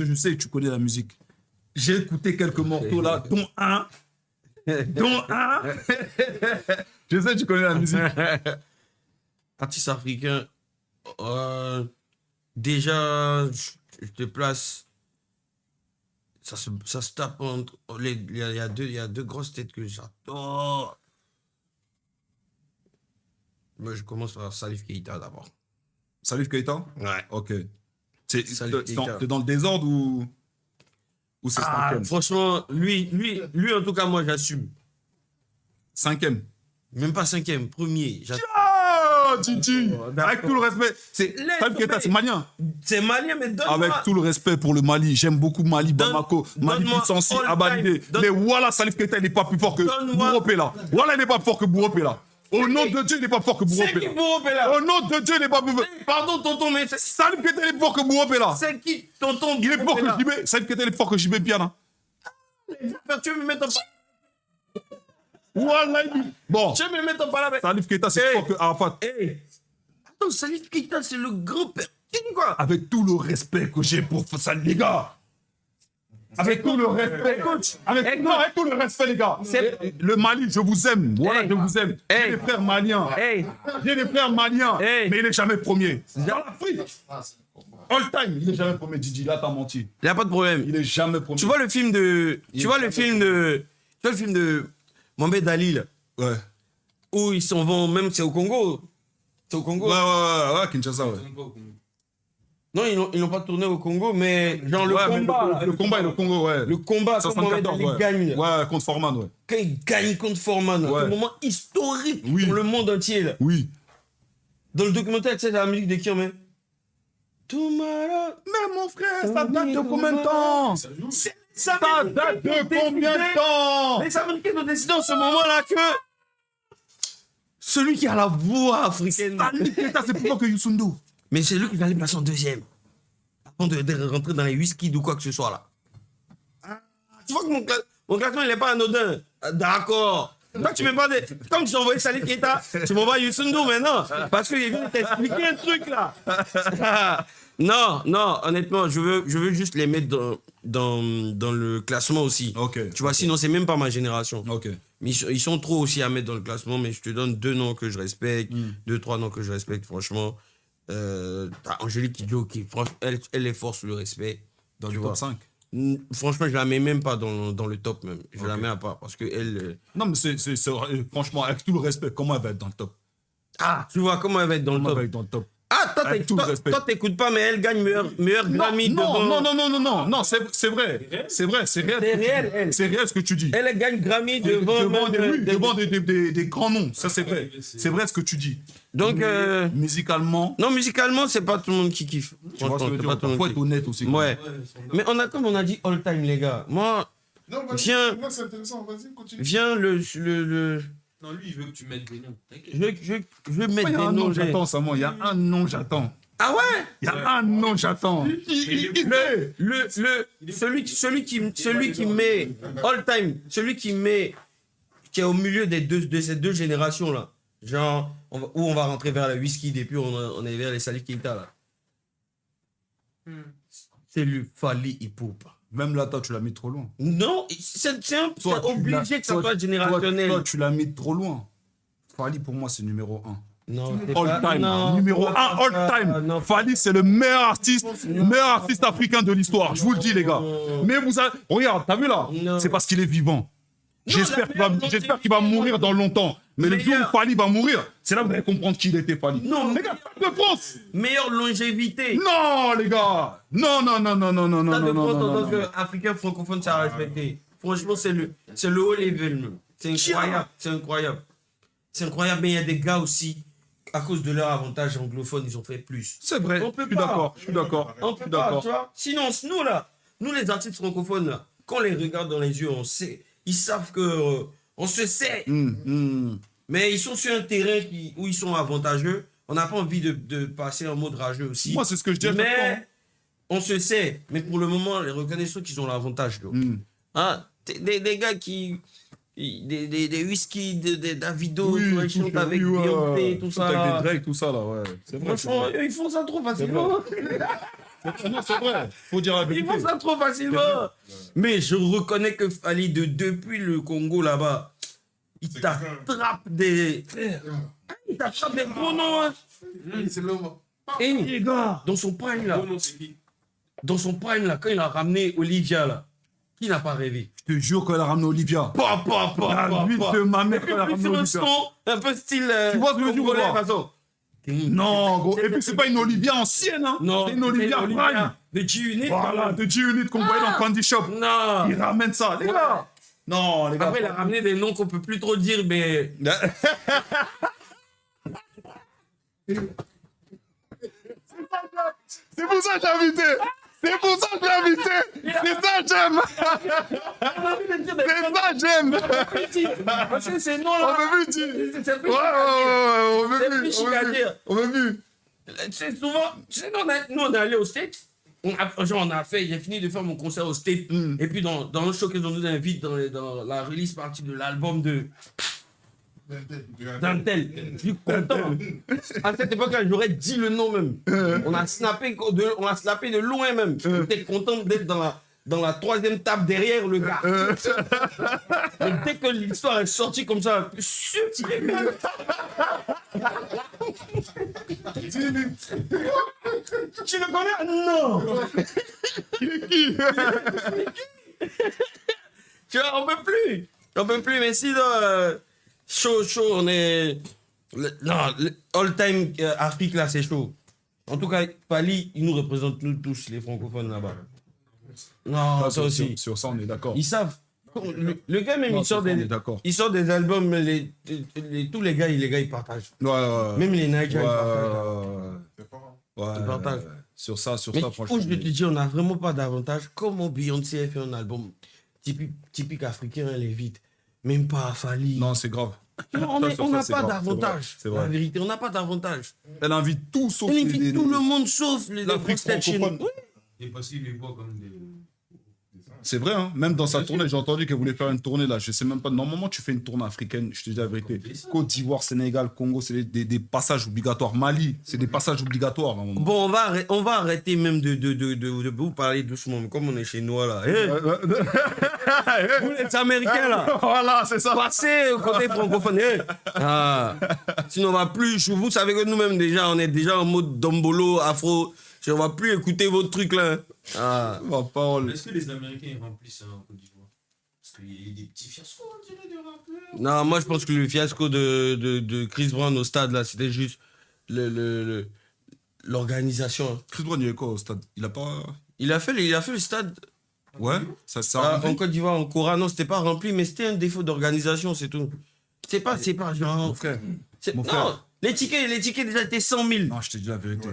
Je sais que tu connais la musique. J'ai écouté quelques morceaux là, dont un. Dont un. Je sais que tu connais la musique. Artiste africain, déjà, je te place. Ça se tape entre. Il y a deux grosses têtes que j'adore. Moi, je commence par Salif Keita d'abord. Salif Keita? Ouais. Ok. C'est Salif Keita. dans le désordre ou c'est cinquième? Franchement, lui, en tout cas, moi, j'assume. Cinquième. Même pas cinquième, premier. Ah, Gigi! Avec tout le respect. Salif Keita, c'est malien. C'est malien, mais donne-moi. Avec tout le respect pour le Mali, j'aime beaucoup Mali, Bamako, Mali Puissancy, all Abalidé. time. Mais voilà, Salif Keita, il n'est pas plus fort que Bourropé là. Voilà, il n'est pas plus fort que Bourropé là. Au nom de Dieu, il n'est pas plus fort que C'est Bourropé qui là. Bourropé là? Au nom de Dieu, il n'est pas plus fort. Pardon, tonton, mais Salif Keita, il est plus fort que Bourropé là. c'est qui tonton? Il est plus fort que JB. Salif Keita, il est plus fort que JB Piana. Tu veux me mettre en Voilà, bon. Tu veux me mettre en parole? Salif Keita, c'est plus fort que Arafat. Hey. Attends, Salif Keita, c'est le grand-père. Tu dis quoi? Avec tout le respect que j'ai pour Salif, les gars. Avec tout le respect. Avec tout le respect, les gars. Le Mali, je vous aime. Voilà, je vous aime. J'ai des frères maliens. J'ai des frères maliens. Mais il n'est jamais premier. Dans l'Afrique. All time, il n'est jamais premier, Didi. Là, t'as menti. Il n'y a pas de problème. Il n'est jamais premier. Tu vois le film de. Tu vois le film de Mohamed Ali, là, Ouais. où ils s'en vont, même c'est au Congo. C'est au Congo. Ouais, Kinshasa, ouais. Non, ils n'ont pas tourné au Congo, mais genre le combat. Le combat et le Congo, ouais. Le combat, quand Mohamed Ali gagne. Ouais, contre Foreman, ouais. Quand il gagne contre Foreman, Ouais. c'est un moment historique pour le monde entier. Là. Oui. Dans le documentaire, tu sais, la musique de qui on met? Tomorrow. Mais mon frère, ça date de combien de temps? Ça date de combien de temps? Les Américains ont décidé en ce moment-là que celui qui a la voix africaine. C'est plus fort que Youssou N'Dour. Mais c'est lui qui va aller passer en deuxième. Avant de rentrer dans les whisky ou quoi que ce soit là. Tu vois que mon classement, il n'est pas anodin. D'accord. Toi, tu m'as pas comme tu as envoyé Salif Keita, tu m'envoies Youssou N'Dour maintenant. Parce qu'il vient de t'expliquer un truc là. Non, honnêtement, je veux juste les mettre dans le classement aussi. Ok. Tu vois, sinon, c'est même pas ma génération. Ok. Mais ils sont trop aussi à mettre dans le classement, mais je te donne 2 noms que je respecte, 2-3 noms que je respecte, franchement. T'as Angélique Kidjo qui, elle est force sur le respect. Dans le top 5. Franchement, je la mets même pas dans le top même. Je la mets à part parce que elle. Non, mais c'est franchement, avec tout le respect, comment elle va être dans le top? Tu vois comment elle va être dans le Comment elle top. va être dans le top? Toi, t'écoutes pas, mais elle gagne meilleur Grammy devant. Non, c'est vrai. C'est réel. C'est réel, elle. C'est réel ce que tu dis. Elle gagne Grammy devant des grands noms. Ça, c'est vrai. C'est vrai ce que tu dis. Donc, musicalement. non, musicalement, c'est pas tout le monde qui kiffe. Tu vois ce que je veux dire? Il faut être honnête aussi. Ouais. Mais comme on a dit all time, les gars. Moi, viens. Non, c'est intéressant, vas-y, continue. Viens le. Non, lui, il veut que tu mettes des noms. Je veux mettre Il y a des un noms. nom, j'attends, Samo. Il y a un nom, j'attends. Ah ouais? Il y a un nom, j'attends. Celui qui met all time, celui qui est au milieu de ces deux générations là, genre où on va rentrer vers le whisky et puis on est vers les Salif Keita là. C'est le Fally Ipupa. Même là, toi, tu l'as mis trop loin. Non, c'est obligé que ça soit générationnel. Toi, tu l'as mis trop loin. Fally, pour moi, c'est numéro 1. Non, All time. Numéro 1, all time. Fally, c'est le meilleur artiste africain de l'histoire. Je vous le dis, les gars. Mais regarde, t'as vu là? C'est parce qu'il est vivant. J'espère qu'il va mourir dans longtemps. Mais le jour où Fally va mourir, c'est là que vous allez comprendre qui il était, Fally. Non, les gars, Stade de France. Meilleure longévité. Non, les gars. Non. Stade de France en tant qu'Africain francophone, ça a respecté. Franchement, c'est le haut level. C'est incroyable. C'est incroyable, mais il y a des gars aussi, à cause de leur avantage anglophone, ils ont fait plus. C'est vrai, je suis d'accord. On peut pas, tu vois. Sinon, nous les artistes francophones, là, quand on les regarde dans les yeux, on sait. Ils savent que on se sait. Mais ils sont sur un terrain où ils sont avantageux. On n'a pas envie de passer en mode rageux aussi. Moi, c'est ce que je dis à chaque fois. Mais on se sait. Mais pour le moment, les reconnaissons qu'ils ont l'avantage. Des gars qui... Des whisky, des Davido, ils chantent avec Beyoncé, tout ça. Avec des Drake, tout ça, là, ouais. C'est vrai. Franchement, ils font ça trop facilement. Non, c'est vrai. Faut dire la Ils vérité. font ça trop facilement. Mais je reconnais que Fally, depuis le Congo là-bas, il t'attrape des. Il t'attrape des gros noms. Hein. C'est l'homme. Et les gars, dans son prime là, quand il a ramené Olivia là, qui n'a pas rêvé? Je te jure qu'elle a ramené Olivia. La vie de ma mère qu'elle a ramené Sur le Olivia. son, un peu style. Tu vois ce que je veux dire ou congolais, pas? façon. Non, gros. Et puis, c'est pas une Olivia ancienne, hein. Non, C'est une Olivia prime. de G-Unit. Voilà, de G-Unit qu'on voyait dans Candy Shop. Non. Il ramène ça, les gars. Non, les gars. Après, il a ramené des noms qu'on peut plus trop dire, mais. C'est pour ça que j'ai invité. C'est pour ça que j'ai invité. C'est ça que j'aime. C'est ça que j'aime. Parce que ces On noms-là. veut vu, tu. C'est plus Ouais, on veut C'est vu. plus chic à dire. On veut vu. Tu sais, souvent, tu sais, nous, on est allé au States. J'ai fini de faire mon concert au States. Et puis, dans le showcase, on nous invite dans la release partie de l'album de Dantel. Je suis content. À cette époque-là, j'aurais dit le nom même. On a snappé de loin même. J'étais content d'être dans la troisième table derrière le gars. Mais dès que l'histoire est sortie comme ça, subtil. Tu le connais? Non. Tu vois, on peut plus. On peut plus, mais sinon, chaud, on est. All time Afrique là, c'est chaud. En tout cas, Fally, il nous représente nous tous, les francophones là-bas. Non, ça aussi. Sur ça, on est d'accord. Ils savent. Le gars, même, Non, il sort sur ça, on est des. d'accord. Il sort des albums, tous les gars, ils partagent. Ouais. Même les Nigériens, ils partagent. Ouais. partagent. Sur ça, Mais franchement. où je te dis, on n'a vraiment pas d'avantage. Comment Beyoncé a fait un album typique africain, elle est vite. Même pas Fally. Non, c'est grave. Non, Ça, sur on ça, n'a c'est pas grave, d'avantage. c'est vrai. La vérité, on n'a pas d'avantage. Elle invite tout sauf Elle invite tout le monde sauf les l'Afrique Français chez nous. francophone. Et parce qu'il les voit comme des. C'est vrai, hein. Même dans sa tournée, j'ai entendu qu'elle voulait faire une tournée là. Je sais même pas. Normalement, tu fais une tournée africaine, je te dis la vérité. Côte d'Ivoire, Sénégal, Congo, c'est des passages obligatoires. Mali, c'est des passages obligatoires. À un moment. Bon, on va arrêter même de vous parler doucement. Mais comme on est chez nous là. Vous les Américains là. Voilà, c'est ça. Passez au côté francophone. Sinon, on va plus. Vous savez que nous-mêmes déjà, on est déjà en mode dombolo, afro. On va plus écouter vos trucs là. Ma parole. Est-ce que les Américains ils remplissent en Côte d'Ivoire? Parce qu'il y a des petits fiascos, on dirait, de rappeurs. Non, moi je pense que le fiasco de Chris Brown au stade là, c'était juste l'organisation. Chris Brown, il est quoi au stade? Il a pas. Il a fait le stade Ouais, ça en Côte d'Ivoire, en Cora. Non, c'était pas rempli, mais c'était un défaut d'organisation, c'est tout. C'est pas genre. Mon frère. Mon Non, frère. les tickets déjà étaient 100 000. Non, je te dis la vérité.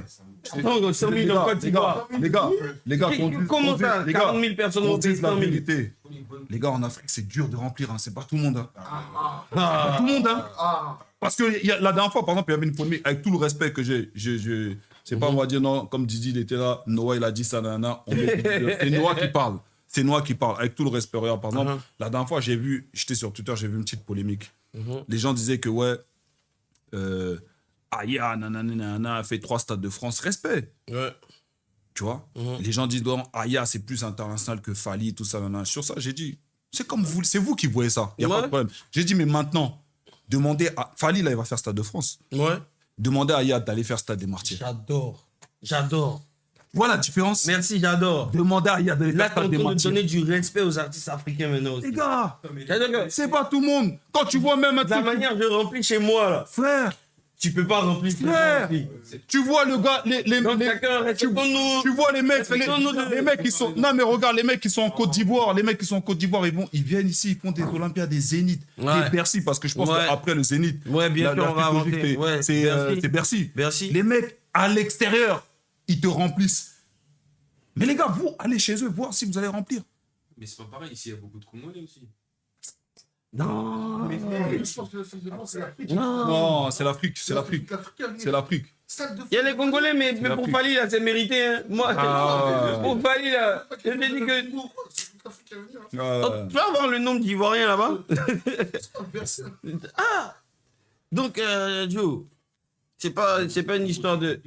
Non, 100 000 en Côte d'Ivoire. Les gars, Comment ça 40 000 personnes ont payé 100 000. vérité. Les gars, en Afrique, c'est dur de remplir, hein. C'est pas tout le monde. Hein. Pas tout le monde, hein. Parce que la dernière fois, par exemple, il y avait une polémique, avec tout le respect que j'ai. C'est pas, on va dire, non, comme Didi, il était là, Noah, il a dit ça, nana. C'est Noah qui parle. C'est Noah qui parle, avec tout le respect. Regarde, par exemple, la dernière fois, j'étais sur Twitter, j'ai vu une petite polémique. Les gens disaient que, ouais, Aya, nanana, a fait 3 stades de France. Respect. Ouais. Tu vois, les gens disent, non, Aya, c'est plus international que Fally, tout ça, nanana. Sur ça, j'ai dit, c'est comme vous, c'est vous qui voyez ça. Il n'y a pas de problème. J'ai dit, mais maintenant, demandez à Fally, là, il va faire Stade de France. Ouais. Demandez à Aya d'aller faire Stade des Martyrs. J'adore. Voilà la différence. Merci, j'adore. Demandez à Aya d'aller Là, faire t'es en Stade des train de Martyrs. donner du respect aux artistes africains maintenant aussi. Les gars, C'est-à-dire que c'est pas tout le monde. Quand tu vois même un la truc, manière de remplir chez moi, là, frère, tu peux pas remplir chez moi frère, aussi. tu vois le gars, Donc, chacun, respectons-nous. tu vois les mecs, Respectons-nous de- les mecs qui sont, non mais regarde, les mecs qui sont en Côte d'Ivoire, ils viennent ici, ils font des Olympiades, des Zéniths, Ouais. des Bercy, parce que je pense Ouais. qu'après le Zénith, Ouais, bien sûr, on va suite logique, inventer. Ouais, c'est Bercy. Bercy. Les mecs à l'extérieur, ils te remplissent. Mais les gars, vous allez chez eux voir si vous allez remplir. Mais c'est pas pareil, ici il y a beaucoup de Congolais aussi. Non. Je pense que le Stade de France, c'est l'Afrique. Non, c'est l'Afrique, c'est l'Afrique, c'est l'Afrique. Stade de France. Il y a les Congolais, mais pour l'Afrique. Fally, là, c'est mérité. Hein. Moi, Ah. pour Fally, là, je te dis que. C'est l'Afrique qui va venir. Tu vas voir le nombre d'Ivoiriens là-bas. Merci. Donc, Joe, c'est pas une histoire de.